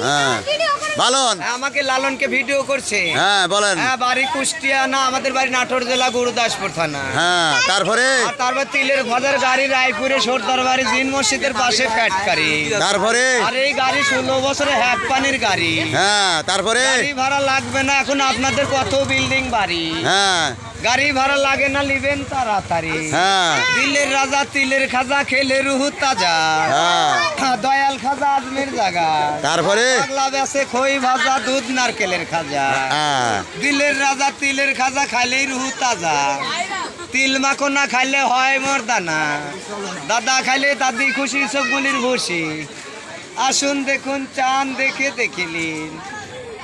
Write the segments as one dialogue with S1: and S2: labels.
S1: হ্যাঁ বলুন।
S2: আমাকে লালনকে ভিডিও করছে।
S1: হ্যাঁ বলেন।
S2: হ্যাঁ, বাড়ি কুষ্টিয়া না, আমাদের বাড়ি নাটোর জেলা গুরুদাসপুর থানা।
S1: হ্যাঁ তারপরে
S2: তারপর তিলের ভাজার গাড়ি রায়পুরে সর্দার বাড়ি জিন মসজিদের পাশে ফ্যাক্টরি।
S1: তারপরে
S2: আর এই গাড়ি 16 বছরে হ্যাপ পানির গাড়ি।
S1: হ্যাঁ তারপরে
S2: গাড়ি ভাড়া লাগবে না, এখন আপনাদের কত বিল্ডিং বাড়ি।
S1: হ্যাঁ
S2: গাড়ি ভাড়া লাগে না, লিবেন তাড়াতাড়ি।
S1: হ্যাঁ
S2: দিলের রাজা তিলের খাজা খেলে রুহু তাজা।
S1: হ্যাঁ
S2: দয়াল খাজা আজমের জায়গা।
S1: তারপরে
S2: পাগলা বেসে খই ভাজা দুধ নারকেলের খাজা।
S1: হ্যাঁ
S2: দিলের রাজা তিলের খাজা খাইলেই রুহু তাজা। তিল মাখন না খাইলে হয় মর্দানা। দাদা খাইলে দাদি খুশি সবগুলির ভুসি। আসুন দেখুন চান দেখে দেখিলিন।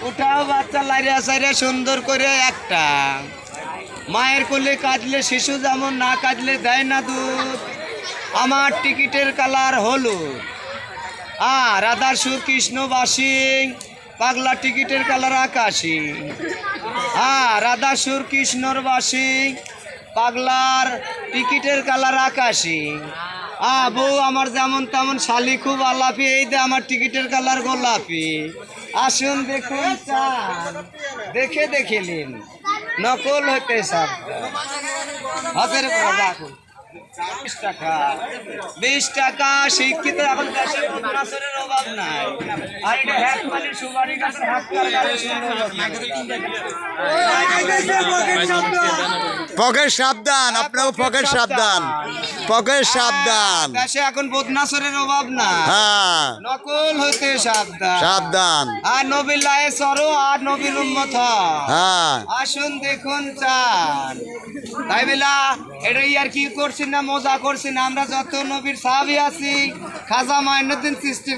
S2: ওটাও বাচ্চা লাইরা সাইরা সুন্দর করে একটা। মায়ের কোলে কাঁদলে শিশু যেমন না কাঁদলে দেয় না দুধ। আমার টিকিটের কালার হলুদ। রাধার সুর কৃষ্ণবাসী, পাগলা টিকিটের কালার আকাশী। রাধা সুর কৃষ্ণর বাসী, পাগলার টিকিটের কালার আকাশী। বউ আমার যেমন তেমন শালি খুব আলাপি, এই যে আমার টিকিটের কালার গোলাপি। আসুন দেখুন চান দেখে দেখিলেন, নকল হইতে সব হাতের রাখুন। 20 টাকা শিক্ষিত, এখন দেশে বদমাশের অভাব নাই। আর এটা হ্যাক পালি সুপারি গাছের হাত
S1: পকেট সাবধান, আপনাকে পকেট সাবধান, পকেট সাবধান।
S2: দেশে এখন বদমাশের অভাব না।
S1: হ্যাঁ
S2: নকল হইতে সাবধান
S1: সাবধান।
S2: আর নবীর লায়ে সরো আর নবীর উম্মত হও।
S1: হ্যাঁ
S2: আসুন দেখুন চান। তাই বেলা এটা আর কি করছি না, মজা করছি না। আমরা যত নবীর সাহাবী আছি, খাজা মাইনুদ্দিন চিশতি